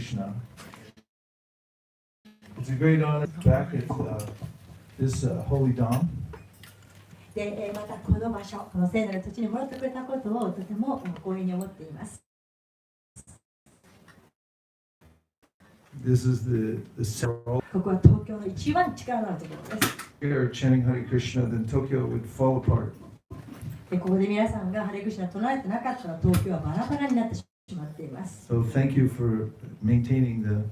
Krishna. It's a great honor back at this holy Dham. で、またこの場所、この聖なる土地に戻ってくれたことをとても光栄に思っています。This is the central. ここは東京の一番力のあるところです。Here chanting Hare Krishna, then Tokyo would fall apart. で、ここで皆さんがハレクリシナ唱えてなかったら東京はバラバラになってしまっています。So thank you for maintaining the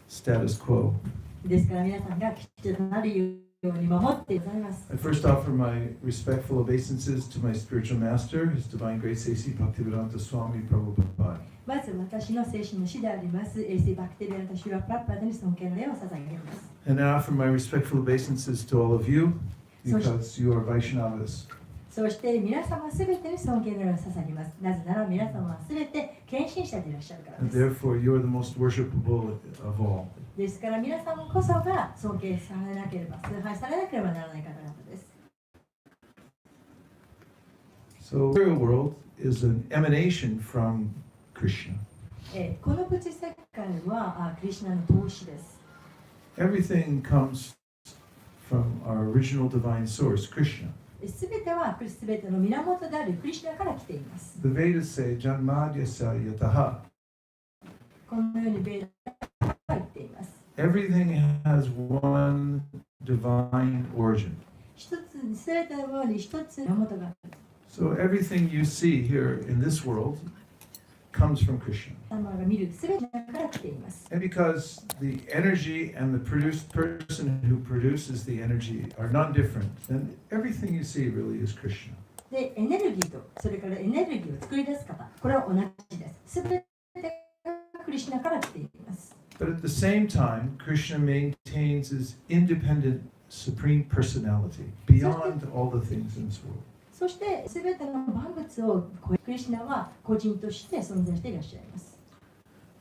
status quo. ですから皆さんがきちっとなるように守ってございます。I first offer my respectful obeisances to my spiritual master, His Divine Grace A.C. Bhaktivedanta Swami Prabhupada. まず私の精神の師であります、A.C. バクテリアンタシュラ・プラッパーダに尊敬の礼を捧げます。And I offer my respectful obeisances to all of you, because you are Vaishnavas. そして皆様すべてに尊敬の礼を捧げます。なぜなら皆様はすべて献身者でいらっしゃるからです。And therefore, you are the most worshipable of all. ですから皆様こそが尊敬されなければ、崇拝されなければならない方々です。So, the material world is an emanation from Krishna. この物質世界はクリシュナの投資です。Everything comes from our original divine source, Krishna. すべてはすべての源であるクリシュナから来ています。The Vedas say, Janmadyasya yataha. このようにベーダは言っています。Everything has one divine origin. 一つ、すべてのものに一つの源がある。So everything you see here in this world comes from Krishna. 様が見るすべてから来ています。And because the energy and the produced person who produces the energy are non-different, then everything you see really is Krishna. で、エネルギーと、それからエネルギーを作り出す方、これは同じです。すべてがクリシュナから来ています。But at the same time, Krishna maintains his independent supreme personality beyond all the things in this world. そして、すべての万物を超え、クリシュナは個人として存在していらっしゃいます。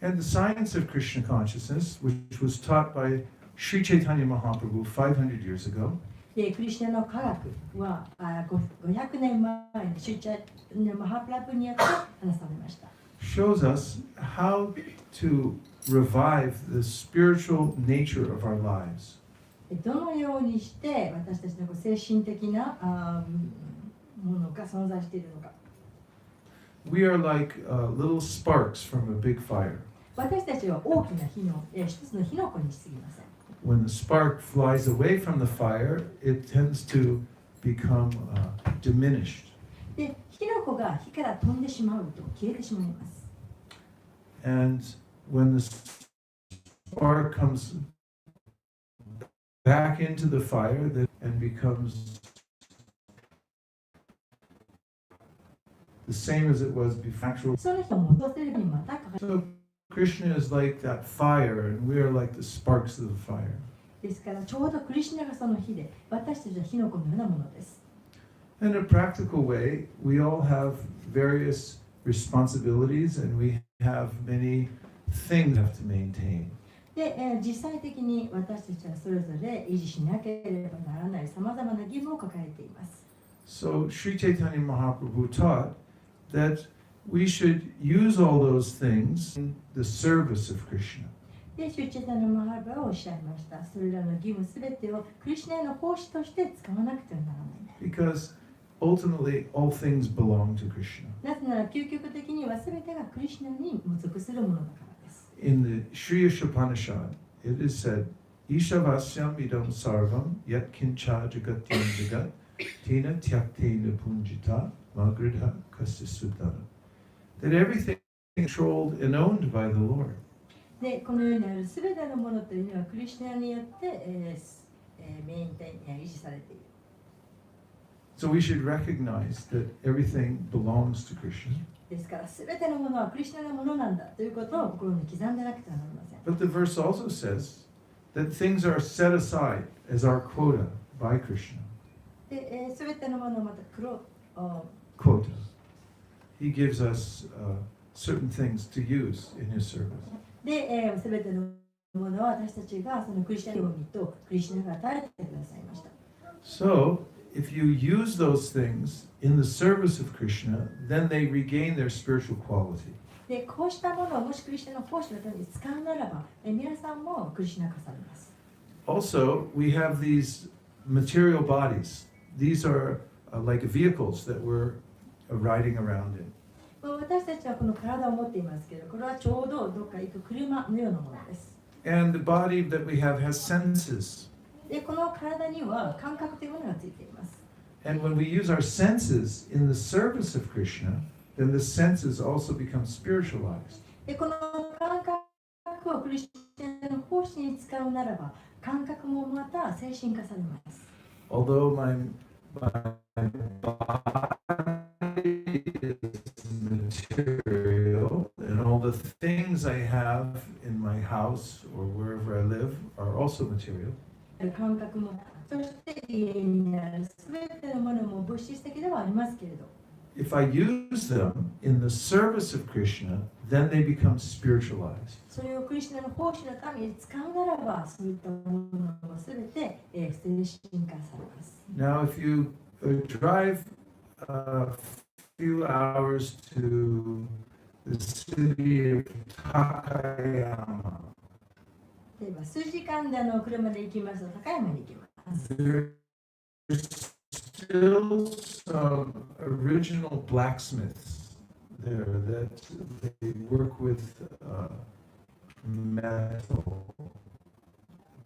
And the science of Krishna consciousness, which was taught by Sri Chaitanya Mahaprabhu 500 years ago, で、クリシュナの科学は500年前にシュチャイナ・マハプラブによって話されました。shows us how to revive the spiritual nature of our lives. どのようにして私たちの精神的なものが存在しているのか。We are like little sparks from a big fire. 私たちは大きな火の一つの火の粉に過ぎません。When the spark flies away from the fire, it tends to become diminished. で、火の粉が火から飛んでしまうと消えてしまいます。And when the spark comes back into the fire and becomes the same as it was before. その人を戻せるにまたかかる。So Krishna is like that fire, and we are like the sparks of the fire. ですからちょうどクリシュナがその火で、私たちは火の粉のようなものです。In a practical way, we all have various responsibilities, and we have many things we have to maintain. で、実際的に私たちはそれぞれ維持しなければならないさまざまな義務を抱えています。So Sri Chaitanya Mahaprabhu taught that we should use all those things in the service of Krishna. で、シュチェタのマハラバはおっしゃいました。それらの義務すべてをクリシュナへの奉仕として使わなくてはならない。Because ultimately all things belong to Krishna. なぜなら究極的にはすべてがクリシュナに属するものだからです。In the Sri Ishopanishad, it is said, Ishavasyam idam sarvam yat kincha jagatyam jagat tina tyaktena punjita magridha kasisudara. That everything is controlled and owned by the Lord. で、このようにあるすべてのものというのはクリシュナによって、メインで維持されている。So we should recognize that everything belongs to Krishna. ですから、すべてのものはクリシュナのものなんだということを心に刻んでなくてはなりません。But the verse also says that things are set aside as our quota by Krishna. で、すべてのものをまたQuota. He gives us certain things to use in his service. で、すべてのものは私たちがそのクリシュナのようにとクリシュナが与えてくださいました。So, if you use those things in the service of Krishna, then they regain their spiritual quality. で、こうしたものをもしクリスチャンの奉仕のために使うならば、皆さんもクリスチャン化されます。Also, we have these material bodies. These are like vehicles that we're riding around in. 私たちはこの体を持っていますけど、これはちょうどどっか行く車のようなものです。And the body that we have has senses. で、この体には感覚というものがついています。And when we use our senses in the service of Krishna, then the senses also become spiritualized. で、この感覚をクリスチャンの奉仕に使うならば、感覚もまた精神化されます。Although my body is material, and all the things I have in my house or wherever I live are also material. 感覚も、そして家にあるすべてのものも物質的ではありますけれど、If I use them in the service of Krishna, then they become spiritualized. それをクリスチャンの奉仕のために使うならば、そういったものもすべて精神化されます。Now, if you drive a few hours to the city of Takayama, 例えば数時間で車で行きますと高山に行きます。there's still some original blacksmiths there that they work with metal,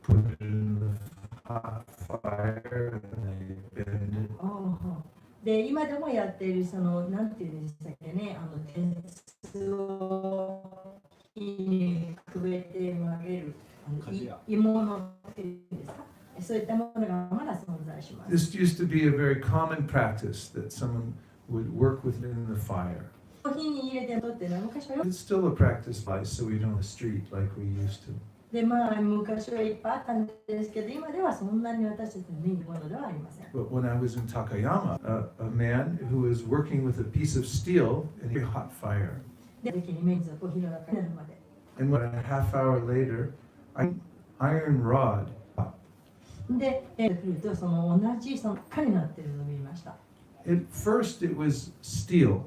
put it in the hot fire, and they bend it. で、今でもやっているなんていうんでしたっけね、鉄を火にくべて曲げる鋳物っていうんですか、そういったものがまだ存在します。This used to be a very common practice that someone would work with in the fire. 火に入れてとっていうのは昔はよく It's still a practice by so we don't on the street like we used to. で、昔はいっぱいあったんですけど、今ではそんなに私たちの見るものではありません。But when I was in Takayama, a man who was working with a piece of steel in a hot fire. で、時に水を火の中になるまで。And a half hour later, iron rod. で、来ると同じ蚊になっているのを見ました。At first, it was steel,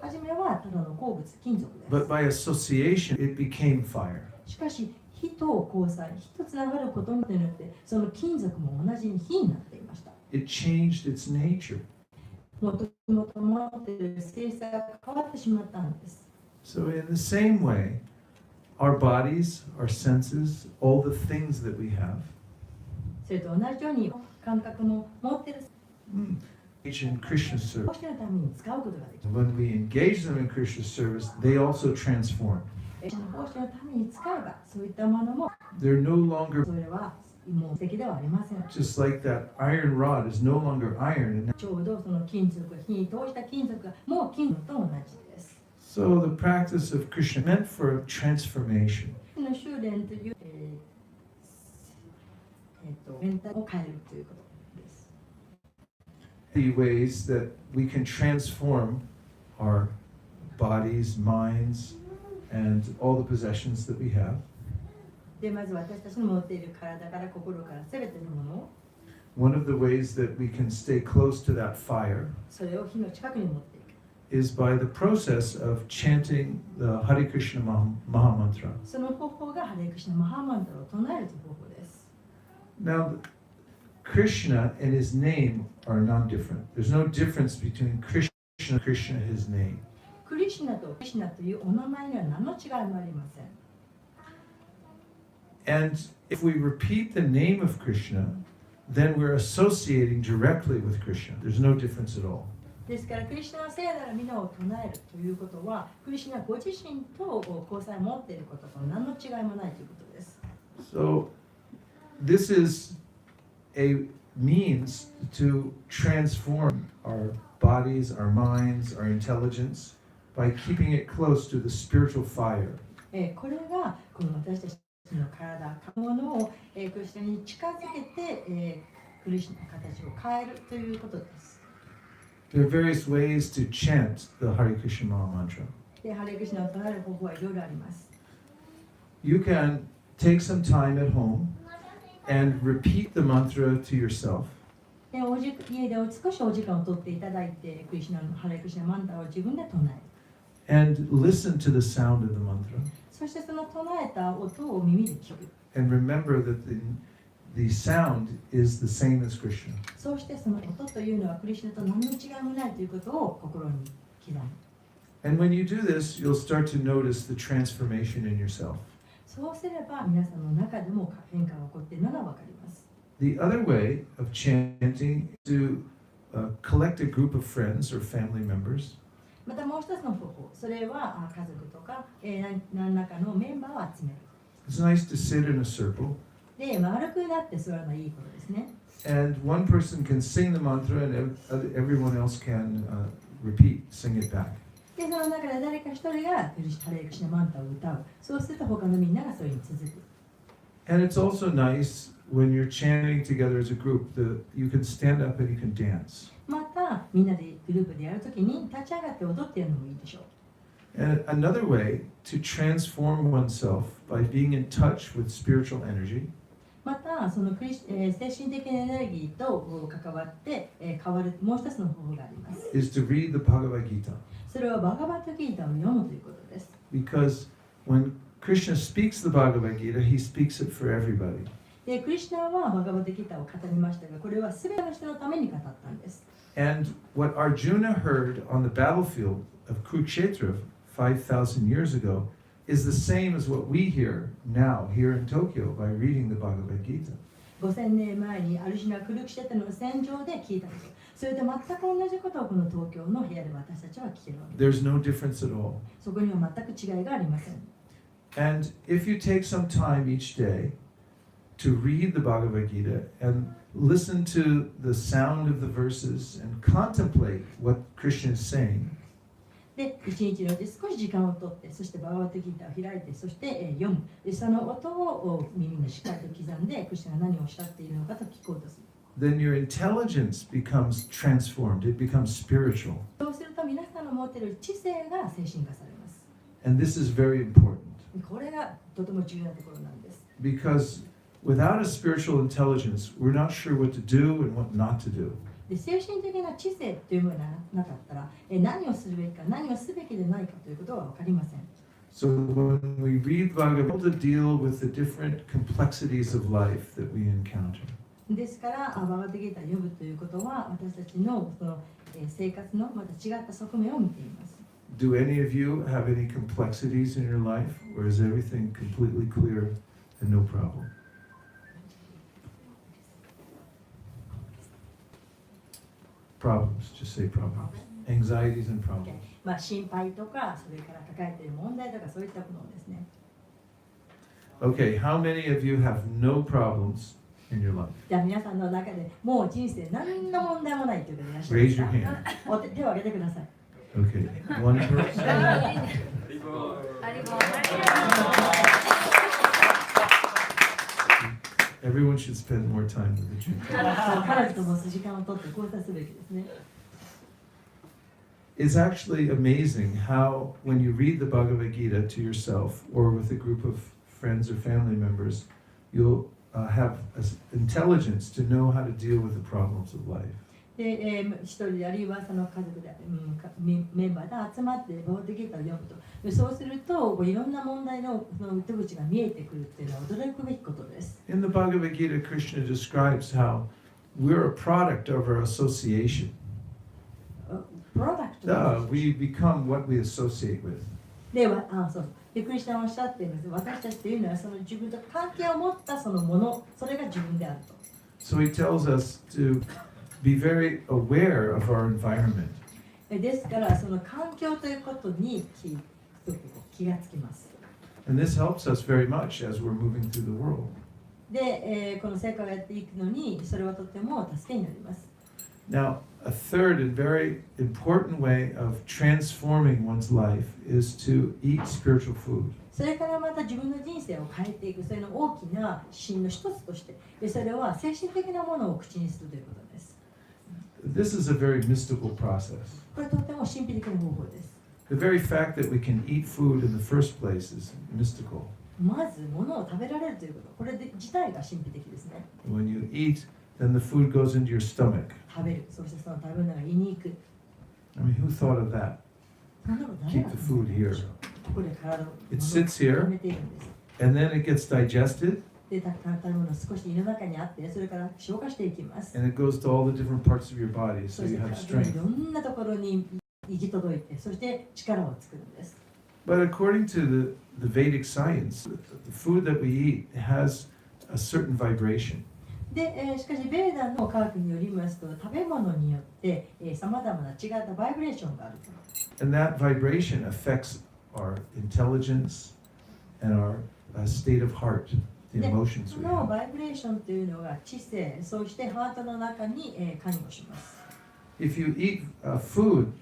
初めはただの鉱物、金属です。but by association, it became fire. しかし、火と交際、火とつながることによって、その金属も同じに火になっていました。It changed its nature. もともと持っている性質が変わってしまったんです。So, in the same way, our bodies, our senses, all the things that we have, それと同じように感覚も持っている。each in Krishna 奉 service. 仕のために使うことができる。 When we engage them in Krishna service, they also transform. 奉仕のために使えば、そういったものも、 They're no longer それはもう素敵ではありません。 just like that iron rod is no longer iron. And ちょうどその金属、火に通した金属がもう金属と同じです。 so the practice of Krishna meant for transformation. この修練という、メンタルを変えるということです。The ways that we can transform our bodies, minds, and all the possessions that we have. で、まず私たちの持っている体から心からすべてのものを、 One of the ways that we can stay close to that fire それを火の近くに持っていく。 is by the process of chanting the Hare Krishna Maha Mantra. その方法がハレクシナマハマンタを唱えるという方法です。 Now, Krishna and his name are non-different. There's no difference between Krishna and his name. クリシュナとクリシュナというお名前には何の違いもありません。 And if we repeat the name of Krishna, then we're associating directly with Krishna. There's no difference at all. ですから、クリシュナの聖なる皆を唱えるということは、クリシュナご自身と交際を持っていることと何の違いもないということです。 So, this is a means to transform our bodies, our minds, our intelligence by keeping it close to the spiritual fire. これがこの私たちの体、ものをクリシュナに近づけて、クリシュナの形を変えるということです。 There are various ways to chant the Hare Krishna Maha Mantra. で、ハレクリシュナを唱える方法はいろいろあります。 You can take some time at home and repeat the mantra to yourself. で、家で少しお時間を取っていただいて、クリシュナのハレクリシュナマンタを自分で唱える。and listen to the sound of the mantra. そしてその唱えた音を耳で聞く。And remember that the sound is the same as Krishna. そうしてその音というのはクリシュナと何の違いもないということを心に刻む。And when you do this, you'll start to notice the transformation in yourself. そうすれば皆さんの中でも変化が起こっているのが分かります。The other way of chanting is to collect a group of friends or family members. またもう一つの方法、それは家族とか、何らかのメンバーを集める。It's nice to sit in a circle, で、丸くなって座るのはいいことですね。and one person can sing the mantra, and everyone else can repeat, sing it back. で、その中で誰か一人がハレークシナマンタを歌う。そうすると他のみんながそれに続く。And it's also nice when you're chanting together as a group that you can stand up and you can dance. また、みんなでグループでやるときに立ち上がって踊ってやるのもいいでしょう。And another way to transform oneself by being in touch with spiritual energy また、その精神的なエネルギーと関わって変わるもう一つの方法があります。is to read the Bhagavad Gita. それはバガバットギータを読むということです。Because when Krishna speaks the Bhagavad Gita, he speaks it for everybody. で、クリシュナはバガバットギータを語りましたが、これは全ての人のために語ったんです。And what Arjuna heard on the battlefield of Kurukshetra 5,000 years ago is the same as what we hear now here in Tokyo by reading the Bhagavad Gita. 5000年前にアルシュナ・クルクシェタの戦場で聞いたこと。それと全く同じことをこの東京の部屋で私たちは聞けるわけです。There's no difference at all. そこには全く違いがありません。And if you take some time each day to read the Bhagavad Gita and listen to the sound of the verses and contemplate what Krishna is saying, で、一日のうち少し時間をとって、そしてバガバットギータを開いて、そして読む。で、その音を耳にしっかりと刻んで、クリシュナが何をおっしゃっているのかと聞こうとする。then your intelligence becomes transformed. It becomes spiritual. そうすると皆さんの持っている知性が精神化されます。And this is very important これがとても重要なところなんです。because without a spiritual intelligence, we're not sure what to do and what not to do. で、精神的な知性というものがなかったら、何をするべきか、何をすべきでないかということは分かりません。So when we read Bhagavad Gita, to deal with the different complexities of life that we encounter. ですから、バガバットギータを読むということは、私たちのその生活のまた違った側面を見ています。Do any of you have any complexities in your life, or is everything completely clear and no problem? Problems, just say problems. Anxieties and problems. まあ、心配とか、それから抱えている問題とか、そういったものですね。Okay, how many of you have no problems in your life? じゃあ皆さんの中でもう人生何の問題もないという方いらっしゃい Raise ます your か？ hand. 手を挙げてください。Okay, one person. Everyone should spend more time with the children. 彼女とも時間を取って交差すべきですね。It's actually amazing how, when you read the Bhagavad Gita to yourself or with a group of friends or family members, you'll have intelligence to know how to deal with the problems of life. で、一人あるいはその家族で、メンバーで集まってバガバットギータを読むと、でそうするといろんな問題のその糸口が見えてくるっていうのは驚くべきことです。In the Bhagavad Gita, Krishna describes how we're a product of our association. プロダクト We become what we associate with. では、そうでクリスチャンはおっしゃっています。私たちというのはその自分と関係を持ったそのもの、それが自分であると。So he tells us to be very aware of our environment. ですからその環境ということに気がつきます。And this helps us very much as we're moving through the world. で、この成果をやっていくのにそれはとても助けになります。Now, a third and very important way of transforming one's life is to eat spiritual food. それからまた自分の人生を変えていく、それの大きな指針の一つとして、それは精神的なものを口にするということです。This is a very mystical process. これとても神秘的な方法です。The very fact that we can eat food in the first place is mystical. まず物を食べられるということ、これ自体が神秘的ですね。When you eat, then the food goes into your stomach. 食べる、そしてその食べ物が胃に行く。I mean, who thought of that? そんなこと誰 keep が the food here. ここで体を It sits here. 止めているんです。 And then it gets digested で、食べ物少し胃の中にあって、それから消化していきます。 and it goes to all the different parts of your body, そ so し you て have 体のい strength. ろんなところに行き届いて、そして力を作るんです。 But according to the Vedic science, the food that we eat has a certain vibration. で、しかし、ベーダの科学によりますと、食べ物によってさまざまな違ったバイブレーションがあると。 And that vibration affects our intelligence and our state of heart, the で、 emotions そ we の have. バイブレーションというのが知性、そしてハートの中に関与します。 If you eat food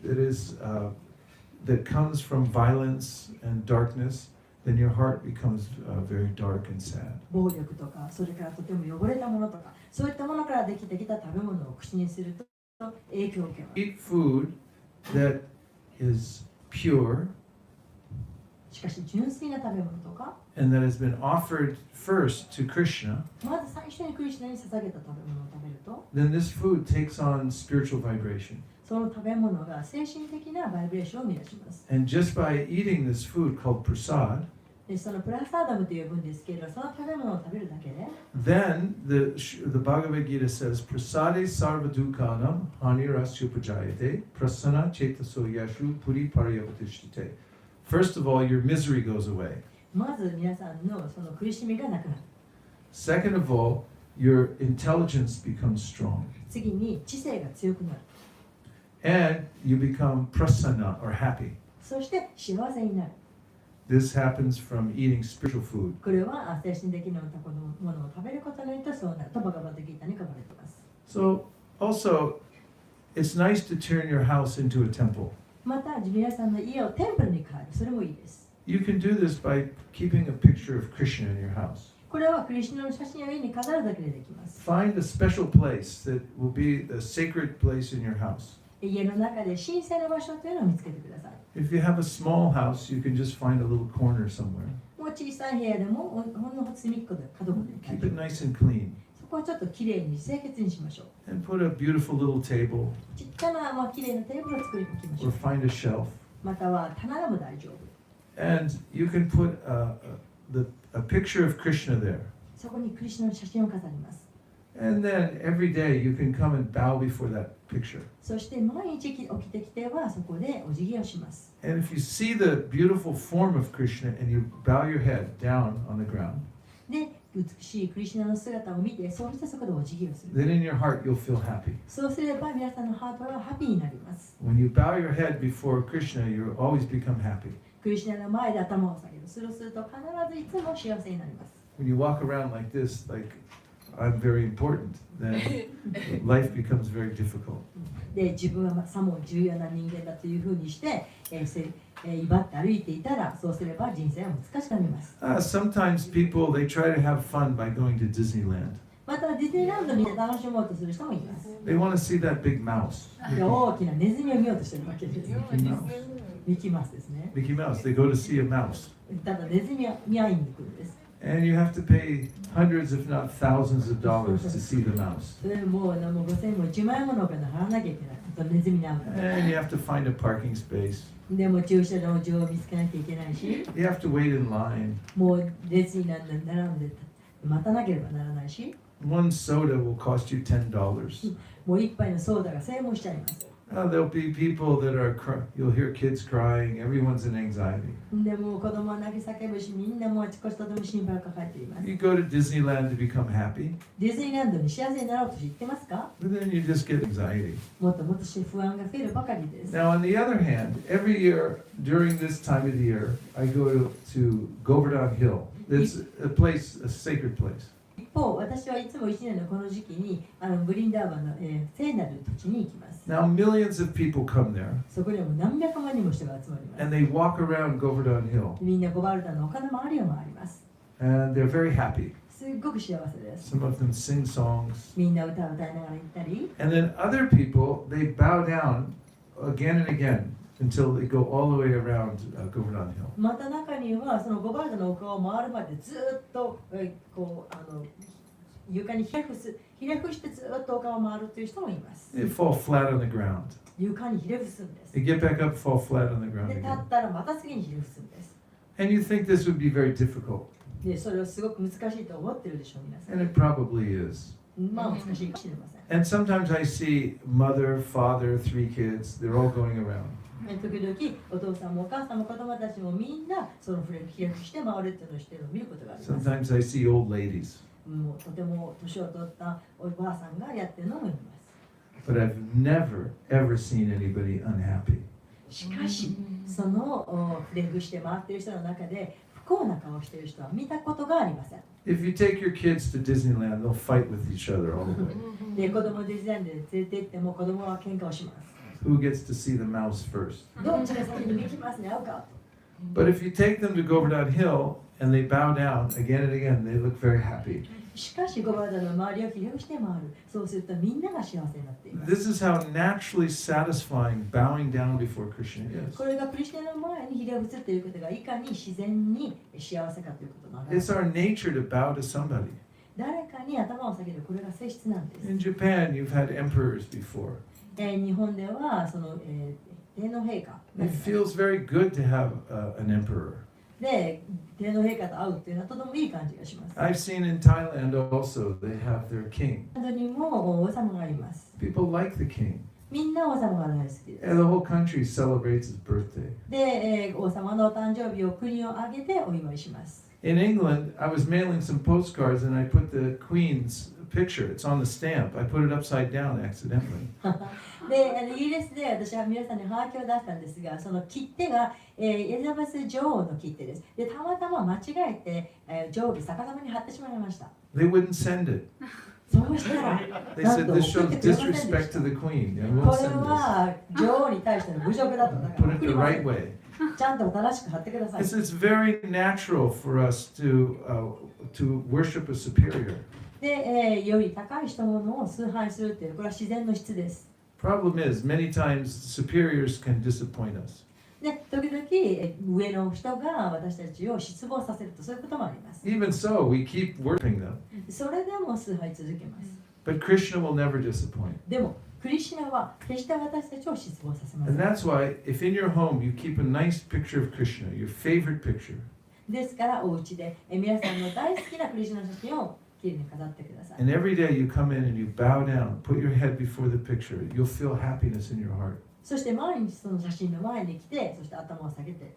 that comes from violence and darkness, then your heart becomes very dark and sad. 暴力とか、それからとても汚れたものとか、そういったものからできてきた食べ物を口にすると影響を受けます。 Eat food that is pure しかし、純粋な食べ物とか、 and that has been offered first to Krishna, まず最初にクリシュナに捧げた食べ物を食べると、 then this food takes on spiritual vibration. その食べ物が精神的なバイブレーションを生み出します。 And just by eating this food called prasad, で、そのプラサーダムと呼ぶんですけれど、その食べ物を食べるだけで、 then the Bhagavad Gita says, prasade sarva dukkanam hanirasya pujayate prasana chetaso yashu puri paryavatishtate. First of all, your misery goes away. まず皆さんのその苦しみがなくなる。 Second of all, your intelligence becomes strong. 次に知性が強くなる。 And you become prasanna or happy. そして幸せになる。 This happens from eating spiritual food. これは精神的なものを食べることによってそうなるとバガバッドギータに書かれています。 So also, it's nice to turn your house into a temple. また皆さんの家をテンプルに変える。それもいいです。 You can do this by keeping a picture of Krishna in your house. これはクリシュナの写真を家に飾るだけでできます。 Find a special place that will be a sacred place in your house. 家の中で神聖な場所というのを見つけてください。 If you have a small house, you can just find a little corner somewhere. もう小さい部屋でもほんの隅っこで角っこで書い Keep て it nice and clean. そこをちょっときれいに清潔にしましょう。 And put a beautiful little table ちっちゃなきれいなテーブルを作りに行きましょ or う。 find a shelf. または棚でも大丈夫。 And you can put a picture of Krishna there. そこにクリシュナの写真を飾ります。 And then every day you can come and bow before that picture. そして毎日起きてきてはそこでお辞儀をします。 And if you see the beautiful form of Krishna and you bow your head down on the ground, で、美しいクリシュナの姿を見て、そうしてそこでお辞儀をする。 then in your heart you'll feel happy. そうすれば皆さんのハートはハッピーになります。 When you bow your head before Krishna, you always become happy. クリシュナの前で頭を下げる。それをすると必ずいつも幸せになります。 When you walk around like this, like I'm very important, then life becomes very difficult. で、自分はさも重要な人間だというふうにして、威張って歩いていたら、そうすれば人生は難しくなります。 Sometimes people they try to have fun by going to Disneyland. また、ディズニーランドに楽しもうとする人もいます。 They want to see that big mouse, で、大きなネズミを見ようとしているわけです。 Mickey Mouse. ミキマウスですね。 Mickey Mouse. They go to see a mouse, ただ、ネズミに会いに行くんです。 and you have to pay hundreds, if not thousands, of dollars to see the mouse. それもう5000も1万円ものお金払わなきゃいけない。あとネズミに会うの。 And you have to find a parking space. でも駐車場を見つけなきゃいけないし、 You have to wait in line. もう列に並んで待たなければならないし、 One soda will cost you $10. もう一杯のソーダが1000円もしちゃいます。 There'll be people that are, you'll hear kids crying. Everyone's in anxiety. でも子供は泣き叫ぶし、みんなもうあちこちとても心配を抱えています。 You go to Disneyland to become happy, ディズニーランドに幸せになろうと知ってますか？ but then you just get anxiety. もっともっと不安が増えるばかりです。 Now, on the other hand, every year during this time of the year, I go to Govardhan Hill. It's a place, a sacred place. 一方、私はいつも1年のこの時期にブリンダーバンの、聖なる土地に行きます。 Now, millions of people come there, そこにはもう何百万人も人が集まります。 and they walk around Govardhan Hill, みんなゴバルタの丘の周りを回ります。 and they're very happy. すっごく幸せです。 Some of them sing songs, みんな歌を歌いながら行ったり、 and then other people, they bow down again and again until they go all the way around Govardhan Hill. また中にはそのゴバルタの丘を回るまでずっとこう床にひれ伏してずっと丘を回るという人もいます。 They fall flat on the ground. 床にひれ伏すんです。 They get back up, fall flat on the で ground 立 again. ったらまた次にひれ伏すんです。 And you think this would be very difficult, でそれをすごく難しいと思ってるでしょう皆さ and ん。 it probably is. まあ難しいかもしれません。 And sometimes I see mother, father, 3 kids, they're all going around. 時々お父さんもお母さんも子供たちもみんなそのフレ飛躍して回るっていうのをしているのを見ることがあります。 Sometimes I see old ladies, もうとても年を取ったおばあさんがやってるのも見ます。 but I've never, ever seen anybody unhappy. しかし、そのフレグして回っている人の中で不幸な顔をしている人は見たことがありません。 If you take your kids to Disneyland, they'll fight with each other all the way. で子供ディズニーランドで連れて行っても子供は喧嘩をします。 Who gets to see the mouse first? どっちが先にミッキーマウスに会うか。 But if you take them to go over that hill and they bow down again and again, they look very happy. しかし、ゴバーダの周りをひれ伏して回る。そうするとみんなが幸せになっています。 This is how naturally satisfying bowing down before Krishna is. これがクリスチャンの前にひれ伏すということがいかに自然に幸せかということなんで It's す。 our nature to bow to somebody. 誰かに頭を下げる、これが性質なんです。 In Japan, you've had emperors before. 日本ではその、天皇陛下 It feels very good to have an emperor. で天皇陛下と会うというのはとてもいい感じがします。 I've seen in Thailand also, they have their king. インドにも王様がいます。 People like the king. みんな王様が大好きで And the whole country celebrates his birthday. す。で、王様のお誕生日を国を挙げてお祝いします。 In England, I was mailing some postcards and I put the queen's picture. It's on the stamp. I put it upside down accidentally. で、イギリスで私は皆さんにハガキを出したんですが、その切手が、エリザベス女王の切手です。で、たまたま間違えて、上下逆さまに貼ってしまいました。 They wouldn't send it. そうしたら、 They なん said と this 送 shows ってくれませんでし disrespect た。 to the queen. I こ won't れ send this. は女王に対しての侮辱だとだから Put 送 it り the ませ right ん。 way. ちゃんと正しく貼ってください。 It's very natural for us to worship a superior. で、より高い人物を崇拝するという、これは自然の質です。 Problem is, many times superiors can disappoint us. で、時々上の人が私たちを失望させると、そういうこともあります。 Even so, we keep worshiping them. それでも崇拝続けます。 But Krishna will never disappoint. でも、クリシュナは決して私たちを失望させませ And ん。 that's why, if in your home you keep a nice picture of Krishna, your favorite picture, ですから、お家で皆さんの大好きなクリシュナの写真をきれいに飾ってください。 and every day you come in and you bow down, put your head before the picture, you'll feel happiness in your heart. そして毎日その写真の前に来て、そして頭を下げて、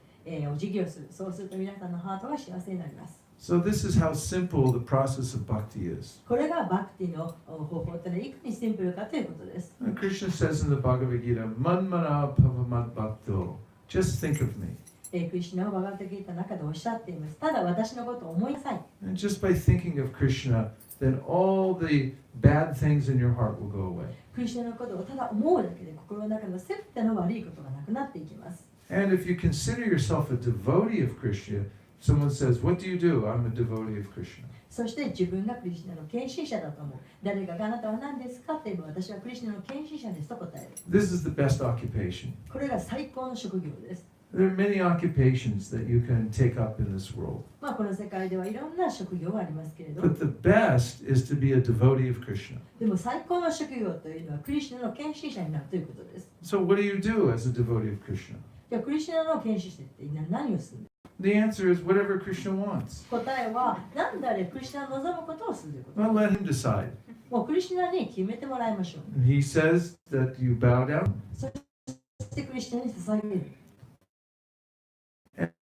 お辞儀をする。そうすると皆さんのハートが幸せになります。 So this is how simple the process of bhakti is. これがバクティの方法というのは、いかにシンプルかということです。 And Krishna says in the Bhagavad Gita, Manmana pavamad bhakto, just think of me. クリシュナをバガヴァッタギータの中でおっしゃっています。ただ私のことを思いなさい。 And just by thinking of Krishna, then all the bad things in your heart will go away. クリシュナのことをただ思うだけで心の中のすべての悪いことがなくなっていきます。 And if you consider yourself a devotee of Krishna, someone says, what do you do? I'm a devotee of Krishna. そして自分がクリシュナの献身者だと思う。誰かがあなたは何ですかって言えば私はクリシュナの献身者ですと答える。 This is the best occupation. これが最高の職業です。 There are many occupations that you can take up in this world. まあこの世界ではいろんな職業がありますけれど、 But the best is to be a devotee of Krishna. でも最高の職業というのはクリシュナの献身者になるということです。 So what do you do as a devotee of Krishna? じゃあクリシュナの献身者って何をするの？ The answer is whatever Krishna wants. 答えは何であれクリシュナの望むことをするということ。 Well, let him decide. もうクリシュナに決めてもらいましょう。 And he says that you bow down, そしてクリシュナに捧げる。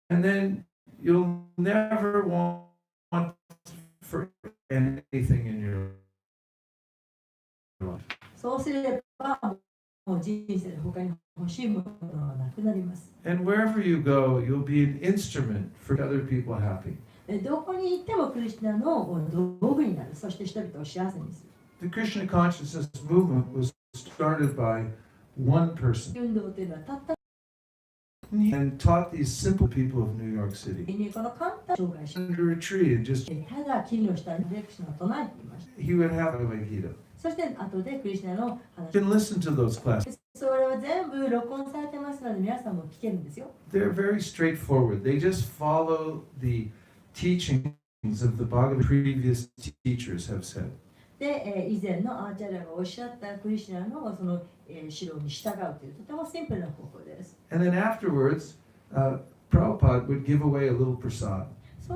and then you'll never want for anything in your life. そうすればもう人生で他に欲しいものはなくなります。 And wherever you go, you'll be an instrument for other people happy. どこに行ってもクリシュナの道具になる。そして人々を幸せにする。 The Krishna consciousness movement was started by one person 運動というのはたった and taught these simple people of New York City にこの簡単に紹介し under a tree and just ただ木の下にクリシュナを唱えていました。 he would have Bhagavad Gita. そして後でクリシュナの You 話 can listen to those classes. それは全部録音されてますので皆さんも聞けるんですよ。 They're very straightforward. They just follow the teachings of the Bhagavad previous teachers have said. で、以前のアーチャラがおっしゃったクリシュナのその、指導に従うというとてもシンプルな方法です。And then afterwards, Prabhupada would give away a little prasad. そ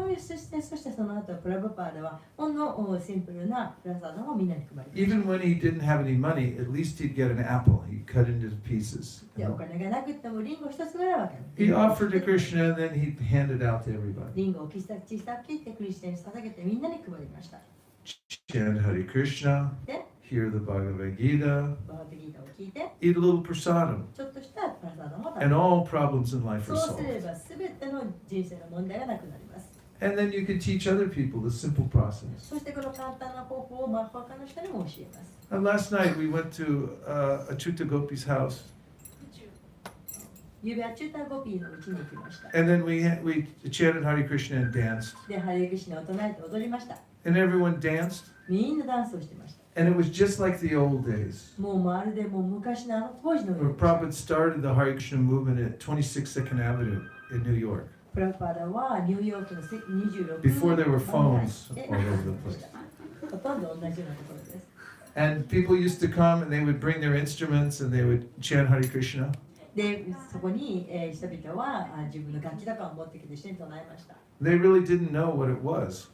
してその後プラブパーダはほんのシンプルなプラサーダをみんなに配りました。Even when he didn't have any money, at least he'd get an apple. He'd cut into pieces. で、お金がなくてもリンゴ一つぐらいはHe offered to Krishna and then he'd hand it out to everybody. リンゴを小さく切ってクリスチャンに捧げてみんなに配りました。Chant Hare Krishna, で、hear the Bhagavad Gita, バガバギータを聞いて、 eat a little prasadam, ちょっとしたプラサーダも食べ and る。 all problems in life そ are うすれ solved. ばすべての人生の問題がなくなります。 And then you can teach other people the simple process. そしてこの簡単な方法を他の人にも教えます。 And last night we went to Achyuta Gopi's house, ゆうべはチューターゴピーのうちに行きました。 and then we chanted Hare Krishna and danced, で、ハレクシナを唱えて踊りました。 and everyone danced, みんなダンスをしてました。 and it was just like the old days. もうまるでもう昔の当時のよう Where にでした。 Prabhupada started the Hare Krishna movement at 26th Avenue in New York. プラパダはニューヨークの26 Before there were phones で all over the place. ほとんど同じようなところです。 And people used to come and they would bring their instruments and they would chant Hare Krishna. で、そこに、人々は自分の楽器とかを持ってきて一緒に唱えました。 They really didn't know what it was.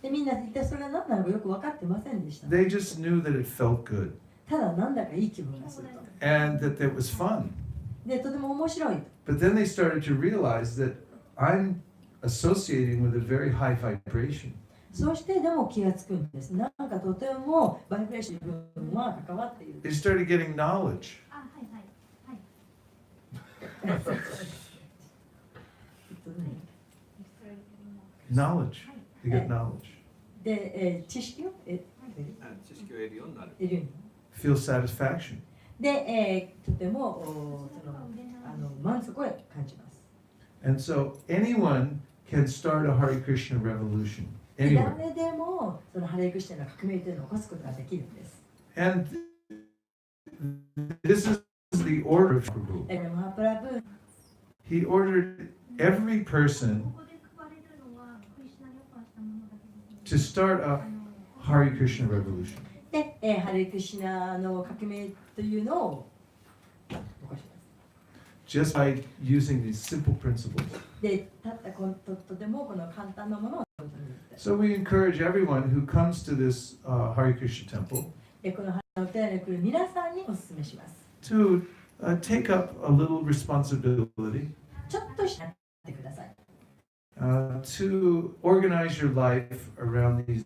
で、みんな一体それが何なのかよく分かってませんでした。 They just knew that it felt good ただなんだかいい気分がすると。 and that it was fun. で、とても面白い。 But then they started to realize that I'm associating with a very high vibration. そうしてでも気がつくんです。なんかとてもバイブレーション部分は関わっている。 They started getting knowledge. Knowledge. They get knowledge. で、知識を知識を得るようになる。得るように。 Feel satisfaction. で、とてもその満足を感じます。 And so anyone can start a Hare Krishna revolution で anywhere. 誰でもそのハレクシナの革命というのを起こすことができるんです。 And this is the order of Prabhu. だからマハプラブ He ordered every person to start a Hare Krishna revolution. で、ハレクシナの革命というのを起こします。 Just by using these simple principles. で、たったとてもこの簡単なものを So we encourage everyone who comes to this Hare Krishna temple で、このハレの寺に来る皆さんにお勧めします。 to take up a little responsibility ちょっとしてください。 to organize your life around these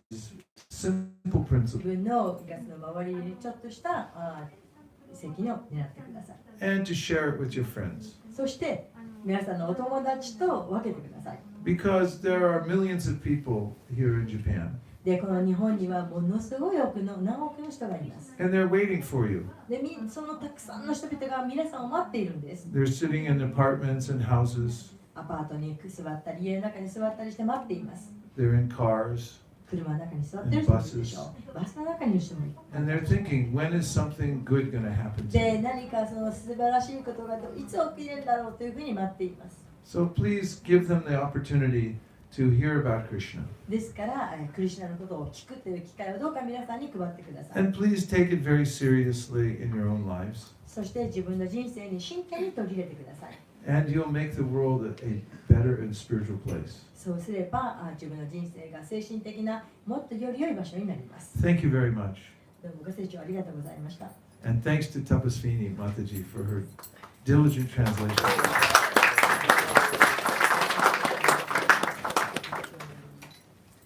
simple 自 principles 分のガスの周りにちょっとした責任を担ってください。 and to share it with your friends. そして皆さんのお友達と分けてください。 Because there are millions of people here in Japan で、この日本にはものすごい多くの何億の人がいます。 and they're waiting for you. で、そのたくさんの人々が皆さんを待っているんです。 They're sitting in apartments and houses, アパートに座ったり、家の中に座ったりして待っています。 they're in cars, 車の中に座ってる人もいるでしょう。バスの中にいる人もいる。 and they're thinking, when is something good going to happen to で、 me? 何かその素晴らしいことがいつ起きるんだろうというふうに待っています。 So please give them the opportunity to hear about Krishna. ですから、クリシュナのことを聞くという機会をどうか皆さんに配ってください。 And please take it very seriously in your own lives. そして自分の人生に真剣に取り入れてください。 And you'll make the world a better and spiritual place. そうすれば自分の人生が精神的なもっとより良い場所になります。 Thank you very much. どうもご清聴ありがとうございました。 And thanks to Tapasvini Mataji for her diligent translation.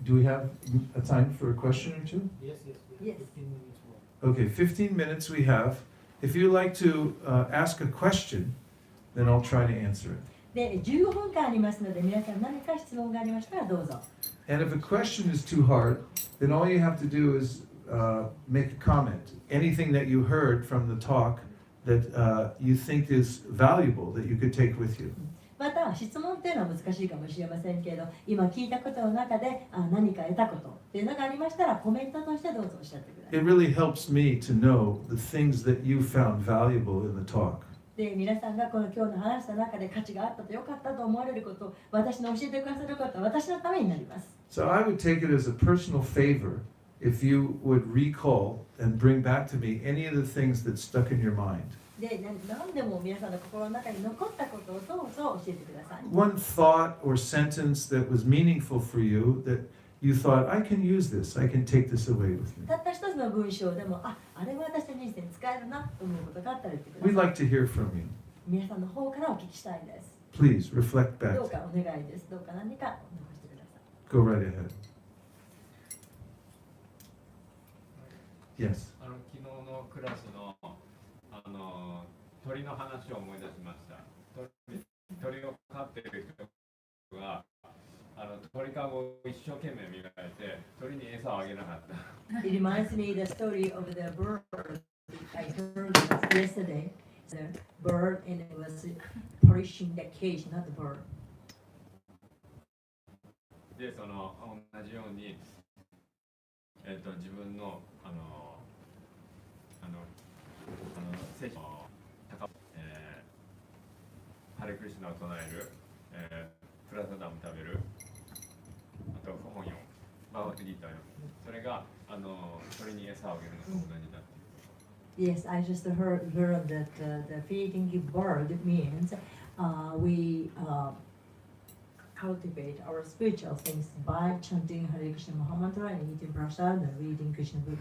Do we have a time for a question or two? Yes. Yes. 15 minutes more. Okay, 15 minutes we have. If you'd like to ask a question, then I'll try to answer it. で、15分間ありますので、皆さん何か質問がありましたらどうぞ。 And if a question is too hard, then all you have to do is make a comment. Anything that you heard from the talk that you think is valuable that you could take with you. また、質問っていうのは難しいかもしれませんけど、今聞いたことの中で何か得たことっていうのがありましたら、コメントとしてどうぞおっしゃってください。 It really helps me to know the things that you found valuable in the talk. で、皆さんがこの今日の話した中で価値があったと良かったと思われることを私に教えてくださることは私のためになります。 So I would take it as a personal favor if you would recall and bring back to me any of the things that stuck in your mind. で、何でも皆さんの心の中に残ったことをどうぞ教えてください。One thought or sentence that was meaningful for you that you thought, I can use this, I can take this away with me. たった一つの文章でも、あれは私の人生に使えるなと思うことがあったら言ってくだ We'd さい。 like to hear from you. 皆さんの方からお聞きしたいです。 Please reflect ど back. うかお願いです。どうか何か残してください。 Go right ahead. Yes. 昨日のクラスの鳥の話を思い出しました。鳥を飼っている人が鳥かごを一生懸命磨いて鳥に餌をあげなかった。It reminds me the story of the bird I heard yesterday. The bird and it was polishing the cage, not the bird. で、同じように、自分の聖書のハレクリシュナを唱える、プラサダム食べる、あと本読む、バーバテリータ読む。それが鳥に餌をあげるのと同じだ。Yes, I just heard that the feeding bird means we cultivate our spiritual things by chanting Hare Krishna Maha Mantra and eating prasad and reading Krishna book.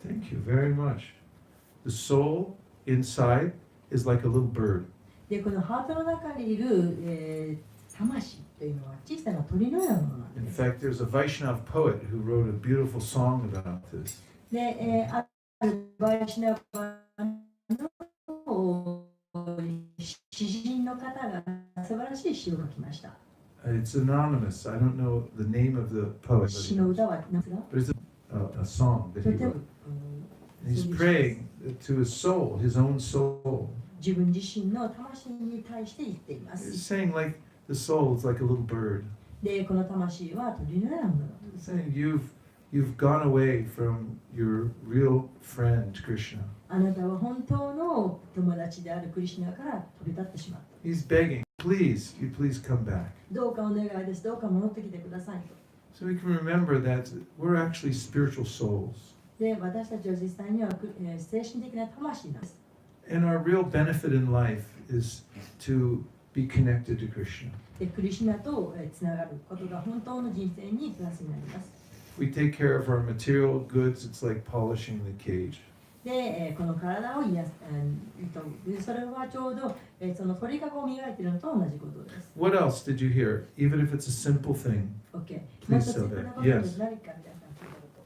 Thank you very much. The soul inside is like a little bird. で、このハートの中にいる、魂というのは小さな鳥のようなものなん In です。 fact, there's a Vaishnav poet who wrote a beautiful song about this. で、あるバイシナバの詩人の方が素晴らしい詩を書きました。It's anonymous. I don't know the name of the poet, 詩の歌は何ですか？ but it's a song that と he ても wrote. And he's praying to his soul, his own soul. 自分自身の魂に対して言っていま He's す。 saying like the soul is like a little bird. で、この魂は鳥のようなものだと。 He's saying you've gone away from your real friend Krishna. あなたは本当の友達であるクリシュナから飛び立ってしまった。 He's begging, please, you please come back. どうかお願いです。どうか戻ってきてくださいと。 So we can remember that we're actually spiritual souls. で、私たちは実際には精神的な魂なんです。 And our real benefit in life is to be connected to Krishna. で、クリシュナとつながることが本当の人生にプラスになります。 If we take care of our material goods, it's like polishing the cage. で、この体を癒す、それはちょうどその鳥かごを磨いているのと同じことです。What else did you hear? Even if it's a simple thing. OK。 Please もっと say simple な that. ことで Yes. 何か皆さん聞いたこと。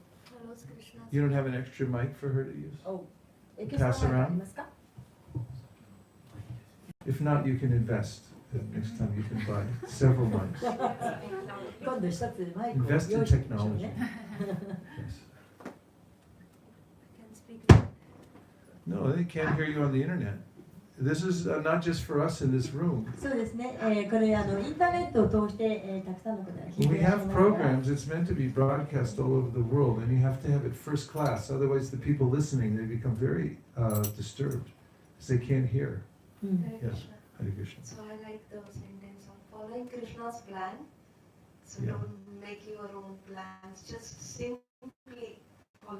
You don't have an extra mic for her to use? エクストラ Pass マイクあ around. りますか？ If not, you can invest. Next time you can buy several mics. 今度一つマイクを Invest 用 in 意してみましょう technology. ね。 Yes. No, they can't hear you on the internet. This is not just for us in this room. そうですね。これインターネットを通して、たくさんの方が聞い When て we いらっしゃい have ますから。 programs, it's meant to be broadcast all over the world, and you have to have it first class. Otherwise, the people listening they become very disturbed because they can't hear. うん Hare Yes. Krishna. Hare Krishna. So I like the sentence of following Krishna's plan. So Yeah. don't make your own plans. Just simply follow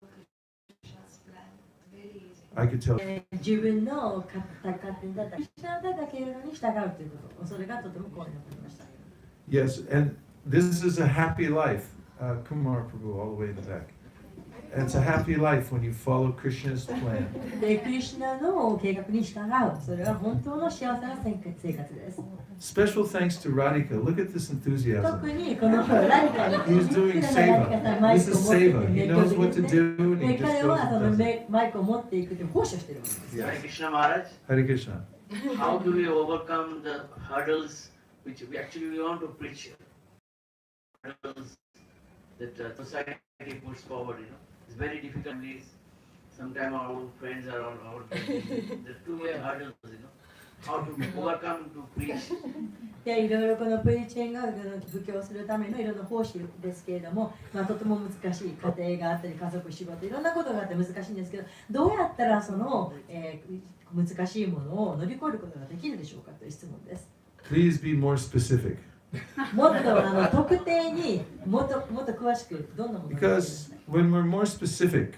Krishna's plan. Very easy. I could tell. 自分の勝手にだったら、クリシュナがだけるのに従うということ、それがとても怖いなと思いました。 Yes, and this is a happy life. Kumar Prabhu, all the way in the back. And it's a happy life when you follow Krishna's plan. で、クリシュナの計画に従う、それが本当の幸せな生活です。 Special thanks to Radhika. Look at this enthusiasm. 特にこのラディカル He's doing seva. This is seva. He knows what to do, and で he just 彼 goes はそ and の does it. マイクを持っていくという奉仕をしているわけです。 Hare Yes. Krishna Maharaj, Hare Krishna. how do we overcome the hurdles which we actually want to preach? Hurdles that society puts forward, it's very difficult. Sometimes our own friends are on our friends. There are too many hurdles, how to overcome to preach. で、いろいろこのプリチングが布教するためのいろんな奉仕ですけれども、とても難しい家庭があったり家族仕事いろんなことがあって難しいんですけど、どうやったらその、難しいものを乗り越えることができるでしょうかという質問です。 Please be more specific. もっと特定にもっと詳しくどんなものか教えてくだ Because さい。 when we're more specific,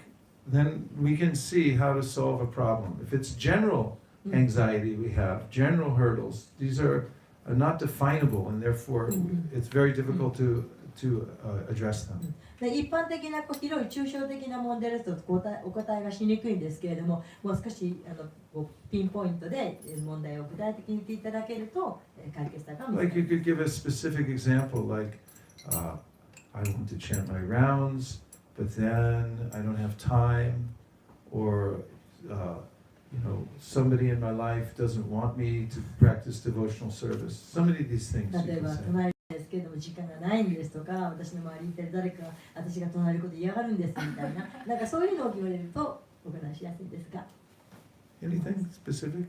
then we can see how to solve a problem. If it's general anxiety we have, general hurdles, these are not definable, and therefore it's very difficult to address them. で一般的な広い抽象的な問題ですとお答えがしにくいんですけれども、もう少しピンポイントで問題を具体的に言っていただけると解決策が見つか Like you る。 could give a specific example, like I want to chant my rounds, but then I don't have time, or somebody in my life doesn't want me to practice devotional service. So many of these things you 例え can ば say. 唱えるんですけれども時間がないんですとか、私の周りにいてる誰かが私が唱えること嫌がるんですみたいな、なんかそういうのを言われるとお話ししやすいですが、 Anything specific?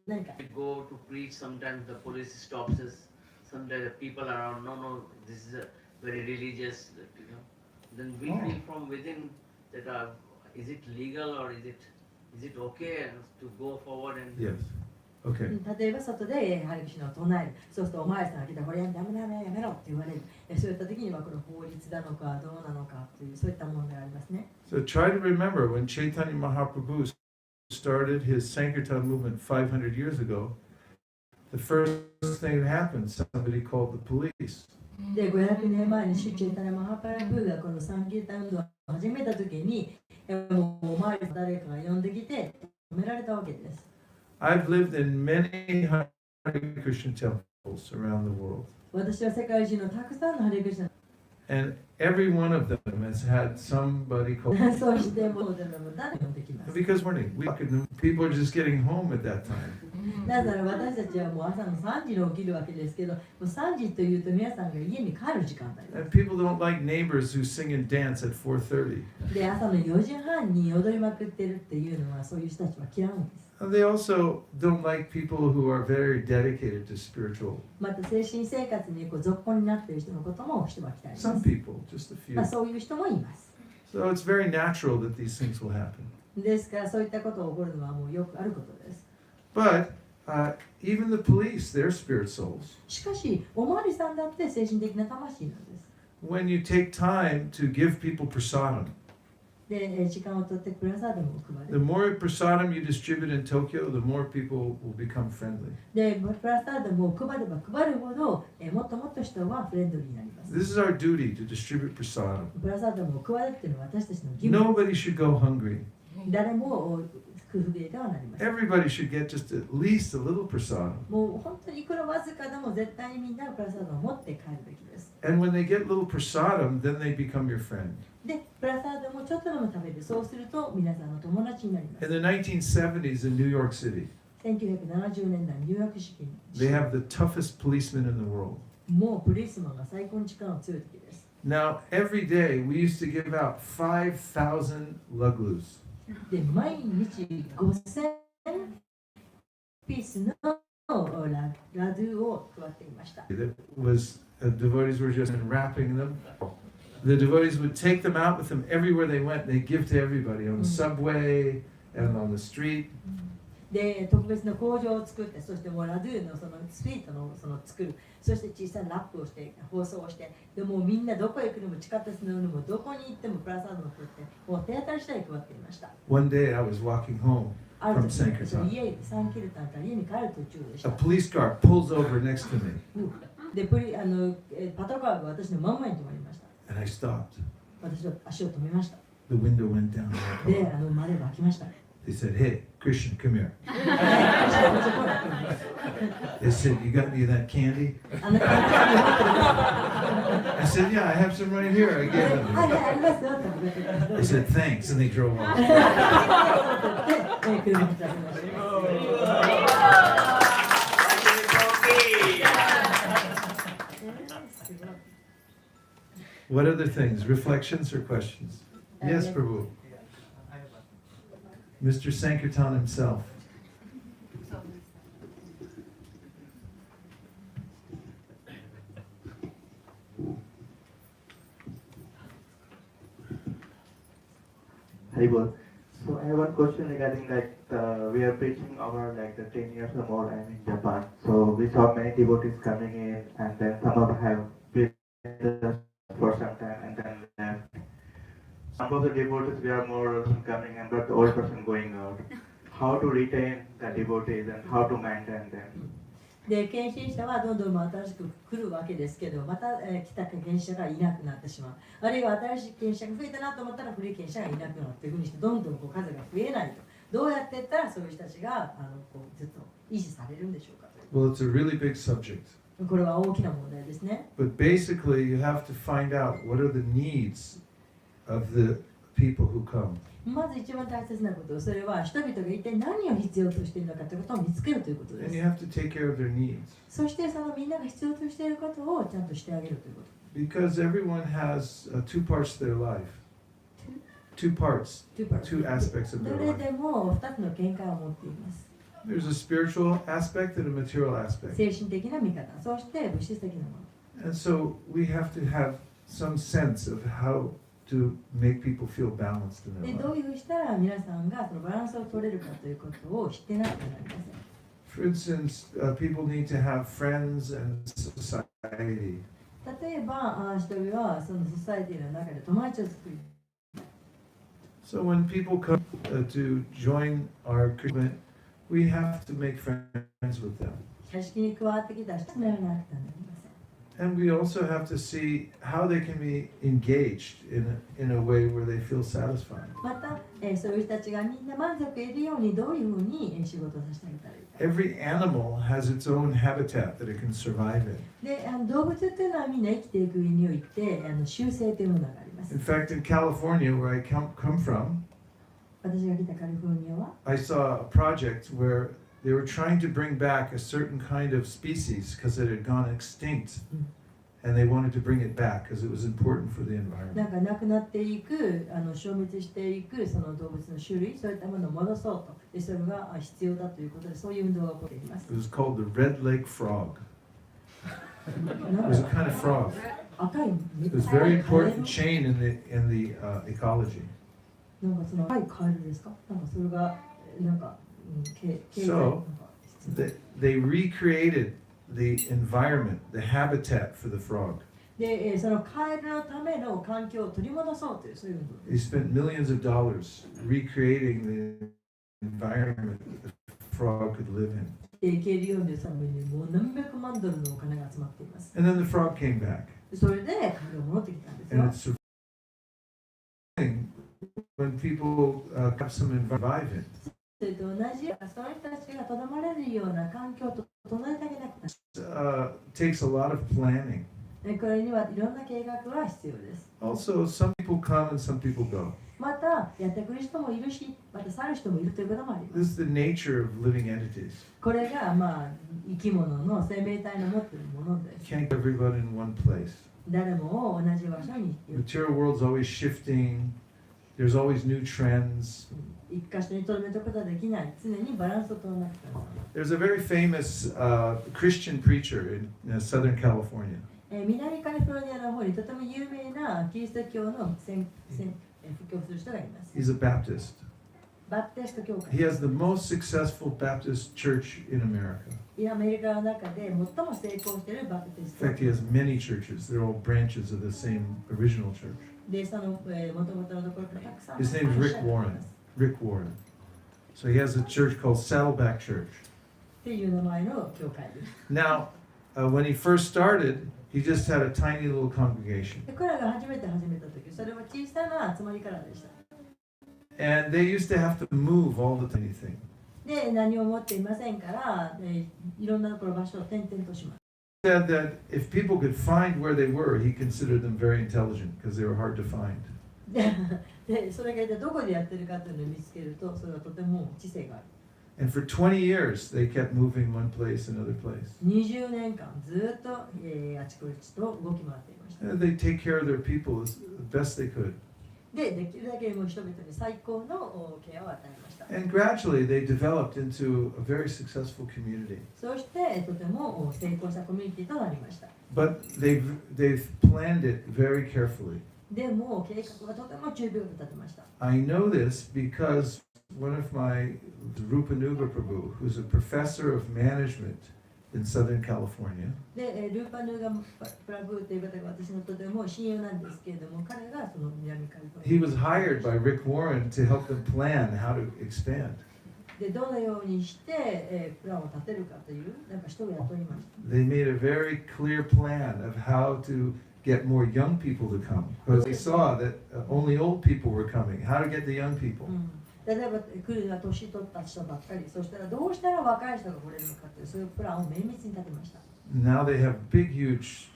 何か We go to preach, sometimes the police stops us, sometimes the people around, no, this is a very religious, then we feel from within that is it legal or is it okay to go forward and Yes. Okay. 例えば外でハリクシナを唱える、そうするとお前さんが来たらこれダメダメやめろって言われる。そういった時にはこの法律なのかどうなのかというそういった問題がありますね。 So try to remember when Chaitanya Mahaprabhu started his Sankirtan movement 500 years ago, the first thing that happened, somebody called the police. で、500年前にシュチェタナ・マハプラブーがこのサンキルタン運動を始めた時に、もうお前ら誰かが呼んできて止められたわけです。 I've lived in many Hare Krishna temples around the world, 私は世界中のたくさんのハリクリシナ and every one of them has had somebody called. そうしてもう誰も呼んできます。 Because people are just getting home at that time. だから私たちはもう朝の3時に起きるわけですけど、もう3時というと皆さんが家に帰る時間帯で And people don't like neighbors who sing and dance at 4:30. す。で、朝の4時半に踊りまくってるっていうのはそういう人たちは嫌うんです。 And they also don't like people who are very dedicated to spiritual. また精神生活に続行になっている人のことも人は嫌いま Some す。 people, just a few. まあそういう人もいます。 So it's very natural that these things will happen. ですからそういったことが起こるのはもうよくあることです。 But even the police, they're spirit souls. しかし、おまわりさんだって精神的な魂なんです。 When you take time to give people prasadam, で、時間を取ってプラサードも配 the る。 more prasadam you distribute in Tokyo, the more people will become friendly. で、プラサードも配れば配るほど、もっともっと人はフレンドリーになります。 This is our duty to distribute prasadam. プラサードも配るっていうのは私たちの義務。 Nobody should go hungry. 誰も不不ではなりません。 Everybody should get just at least a little prasadam. もう本当にいくらわずかでも絶対にみんなプラサードを持って帰るべきです。 And when they get little prasadam, then they become your friend. で、プラサードもちょっとでも食べる。そうすると皆さんの友達になりま In す。 the 1970s in New York City, 1970年代ニューヨーク市 they have the toughest policemen in the world. もうプリスマンが最高に力の強い時です。 Now, every day we used to give out 5,000 luglus. で、毎日5000ピースのラドゥを配っていました。 That was devotees were just unwrapping them. The devotees would take them out with them everywhere they went. They give to everybody on the subway and on the street. で、特別な工場を作って、そしてもうラドゥのそのスイートのその作る、そして小さなラップをして、包装をして、でもうみんなどこへ行くのも地下鉄乗るのもどこに行ってもプラサードを振って、もう手当たり次第配っていました。 One day I was walking home ある from 時、その Sankirtan. 家、サンキルタンから家に帰る途中でし A た。 police car pulls over next to me, で、パトカーが私の真ん前に止まりました。 and I stopped. 私は足を止めました。 The window went down. で、窓が開きました。 They said, "Hey, Christian, come here." They said, "You got me that candy?" あなたは I said, "Yeah, I have some right here." I gave はい them. はい、ありますよって言ってくれて They said, "Thanks," and they drove off. 車に出しました。 What other things? Reflections or questions? Yes, Prabhu. Mr. Sankirtan himself. Haribol. So have one question regarding we are preaching over the 10 years or more. I'm in Japan, so we saw many devotees coming in, and then some of them have been with us for some time, and then left. Some of the devotees we are more coming in, but the old person going out. How to retain the devotees and how to maintain them? で献身者はどんどん新しく来るわけですけど、また、来た献身者がいなくなってしまう。あるいは新しい献身者が増えたなと思ったら古い献身者がいなくなるというふうにしてどんどん数が増えないと。どうやっていったらそういう人たちがずっと維持されるんでしょうかという。Well, it's a really big subject. これは大きな問題ですね。But basically, you have to find out what are the needs of the people who come. まず一番大切なこと、それは人々が一体何を必要としているのかということを見つけるということで And す。 you have to take care of their needs. そしてそのみんなが必要としていることをちゃんとしてあげるということ。Because everyone has two parts to their life. Two parts, two aspects of their どれ life. でも2つの見解を持っています。 There's a spiritual aspect and a material aspect. 精神的な見方、そして物質的なもの。 And so we have to have some sense of how to make people feel balanced in で their どう life. いうふうにしたら皆さんがそのバランスを取れるかということを知ってなくてはなりません。 For instance, people need to have friends and society. 例えば、人々はそのソサエティの中で友達を作り、 So when people come to join our Christian, we have to make friends with them. 屋敷に加わってきた人のようになってはなりません。 And we also have to see how they can be engaged in a way where they feel satisfied. また、そういう人たちがみんな満足得るようにどういうふうに仕事をさせてあげたらいいか。 Every animal has its own habitat that it can survive in. で、動物っていうのはみんな生きていく上において習性というものがあります。 In fact, in California, where I come from, 私が来たカリフォルニアは、 I saw a project where they were trying to bring back a certain kind of species because it had gone extinct. And they wanted to bring it back because it was important for the なん environment. かなくなっていく、消滅していくその動物の種類、そういったものを戻そうと。で、それが必要だということで、そういう運動が起こっています。 It was called the Red Lake Frog. It was a kind of frog. 赤い It was a very important chain in the ecology. なんかその赤いカエルですか？なんかそれがなんか経済 So なんか they recreated the environment, the habitat for the frog. で、そのカエルのための環境を取り戻そうというそういう運動 They spent millions of dollars recreating the environment that the frog could live in. でいけるようにするためにもう何百万ドルのお金が集まっています。 And then the frog came back. それでカエルが戻ってきたんですよ And。it's surviving when people have some environment. それと同じ、その人たちがとどまれるような環境を整えてあげなくては Takes a lot of planning. これにはいろんな計画が必要です。 Also, some people come and some people go. また、やってくる人もいるし、また去る人もいるということもありま This す。 is the nature of living entities. これが、生き物の生命体の持っているもので You す。 can't get everybody in one place. 誰も同じ場所に The material world's always shifting. There's always new trends. 一箇所に留めることはできない。常にバランスを取らなくてはならない。 There's a very famous Christian preacher in Southern California. 南カリフォルニアの方にとても有名なキリスト教の布教する人がいます。 He's a Baptist. バプテスト教 He 会。 has the most successful Baptist church in America. アメリカの中で最も成功しているバプテス In ト fact, he has many churches. They're all branches of the same original church. で、その元々のところからたくさん His name is Rick Warren. Rick Warren. So he has a church called Saddleback Church. っていう名前の教会です。 Now, when he first started, he just had a tiny little congregation. で、彼らが初めて始めた時、それは小さな集まりからでした。 And they used to have to move all the tiny thing. で、何を持っていませんから、いろんなところ場所を転々とします。 He said that if people could find where they were, he considered them very intelligent because they were hard to find. で、それが一体どこでやってるかというのを見つけると、それはとても知性がある。 And for 20 years, they kept moving one place, another place. 20年間ずっと、あちこちと動き回っていました。 And they take care of their people as best they could. で、できるだけもう人々に最高のケアを与えました。 And gradually, they developed into a very successful community. そしてとても成功したコミュニティとなりました。 But they've planned it very carefully. でも計画はとても注意深く立てました。 I know this because one of my Rupanuga Prabhu, who's a professor of management in Southern California. で、ルーパヌーガプラブーという方が私のとても親友なんですけれども、彼がその南カリフォル He ニア was hired by Rick Warren to help them plan how to expand. でどのようにして、プランを立てるかというなんか人を雇いました。They made a very clear plan of how to get more young people to come because they saw that only old people were coming. How to get the young people? 例えば来るのは年取った人ばっかり、そしたらどうしたら若い人が来れるのかというそういうプランを綿密に立てました。Now they have big, huge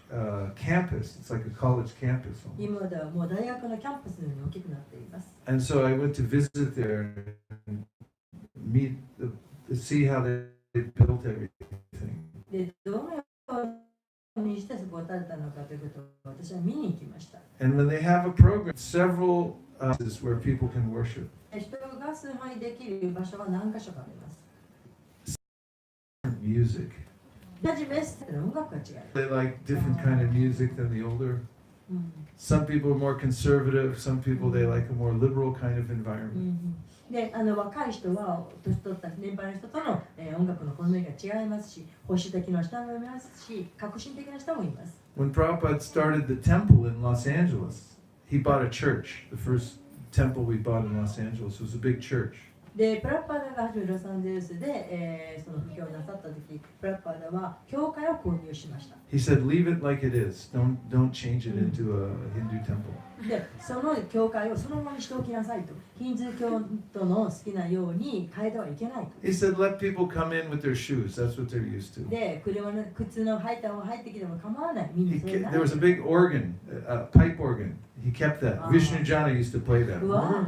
campus. It's like a college campus. 今ではもう大学のキャンパスのように大きくなっています。And so I went to visit there and see how they built everything. で、どのようにしてそこを建てたのかということを私は見に行きました。And when they have a program, several where people can worship. 人が崇拝できる場所は何か所かあります。Music. 同じメッセージの音楽が違います。 They like different kind of music than the older. Some people are more conservative. Some people they like a more liberal kind of environment. で、若い人は年取った年配の人との、音楽の好みが違いますし、保守的な人もいますし、革新的な人もいます。When Prabhupada started the temple in Los Angeles, he bought a church. The first temple we bought in Los Angeles was a big church. で、プラッパーダが初めロサンゼルスで、その布教をなさった時、プラッパーダは教会を購入しました。He said, "Leave it like it is. Don't change it into a Hindu temple." で、その教会をそのままにしておきなさいと。ヒンズー教徒の好きなように変えてはいけないと。He said, "Let people come in with their shoes. That's what they're used to." で、車の靴の履いたまま入ってきても構わない。みんなそれな There was a big organ, a pipe organ. He kept that. Vishnu Jana used to play that. うわ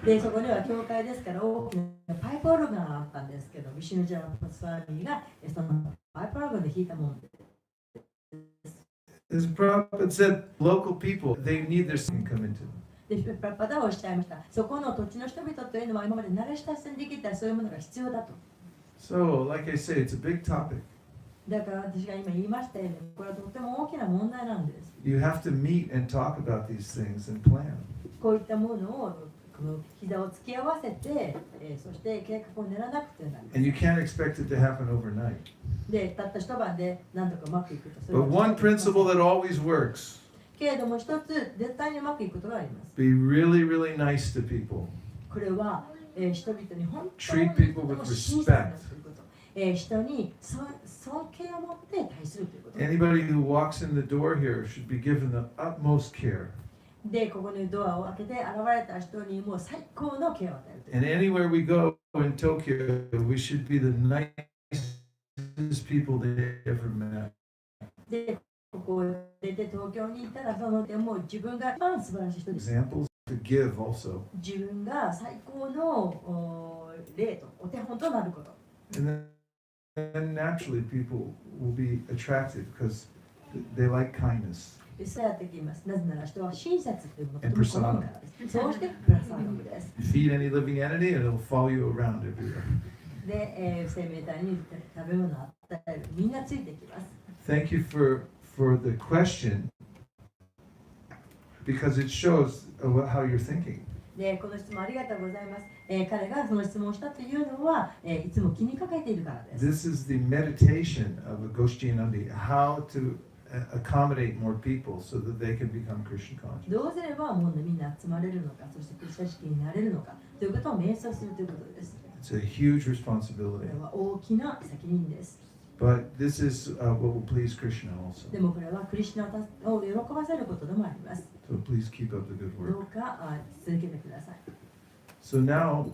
で、そこには教会ですから大きなパイプオルガンがあったんですけど、ビシュヌジャーのスワーミーがそのパイプオルガンで弾いたもんで。As Prabhupada said, local people, they need their sin come into. で、プラッパダはおっしゃいました。そこの土地の人々というのは今まで慣れ親しんできたそういうものが必要だと。So, like I say, it's a big topic. だから私が今言いましたように、これはとても大きな問題なんです。You have to meet and talk about these things and plan. こういったものをこの膝を突き合わせて、そして計画を練らなくてはなりません。 And you can't expect it to happen overnight. で、たった一晩で何とかうまくいくと。But one principle that always works, けれども一つ絶対にうまくいくことがあります。 be really, really nice to people. これは、人々に本当 Treat に people with 親切にな respect. るということ。人に尊敬を持って対するということ。 Anybody who walks in the door here should be given the utmost care. で、ここにドアを開けて現れた人にもう最高のケアを与えるという。 And anywhere we go in Tokyo, we should be the nicest people they ever met. で、ここを出て東京に行ったら、その点もう自分が一番素晴らしい人です。 Examples to give also. 自分が最高の例とお手本となること。 And then naturally people will be attracted because they like kindness. そうやってきます。なぜなら人は親切というものを And 好むからです。そうしてプラスアルムです。 Feed any living entity and it'll follow you around everywhere. で、生命体に食べ物を与える。みんなついてきます。 Thank you for the question because it shows how you're thinking. で、この質問ありがとうございます。彼がその質問をしたというのは、いつも気にかけているからです。 This is the meditation of a Goshtinandi, how to accommodate more people so that they can become Krishna conscious. どうすればもうみんな集まれるのか、そしてクリスチャン式になれるのかということを瞑想するということです。 It's a huge こ responsibility. れは大きな責任です。 But this is what will please Krishna also. でもこれはクリスチャンを喜ばせることでもあります。 So please keep up the good ど work. うか続けてください。 So now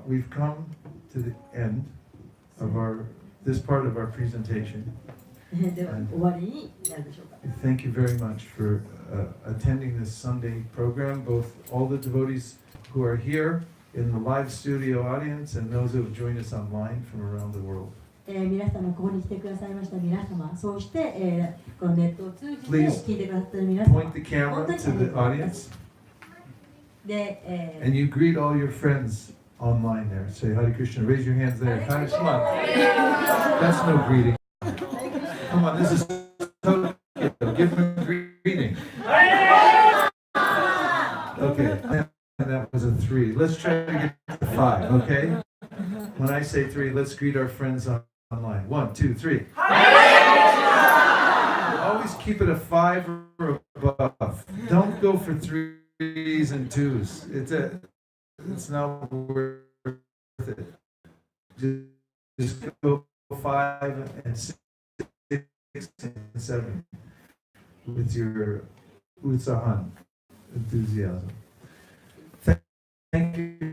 we've come to the end of this part of our presentation. では終わりになるでしょうか。 Thank you very much for attending this Sunday program, both all the devotees who are here in the live studio audience and those who have joined us online from around the world. 皆様、ここに来てくださいました皆様、そして、このネットを通じて聞いてくださっている皆様、 Point the camera to the audience で、 and you greet all your friends online there. Say Hare Krishna. Raise your hands there. Come on. That's no greeting. Come on, this is Tokyo. Give them a greeting. Okay, that that was a 3. Let's try to get to 5, okay? When I say 3, let's greet our friends online. 1, 2, 3. Always keep it a 5 or above. Don't go for 3s and 2s. It's not worth it. Just go 5 and 6 and 7 with your utsahan, enthusiasm. Thank you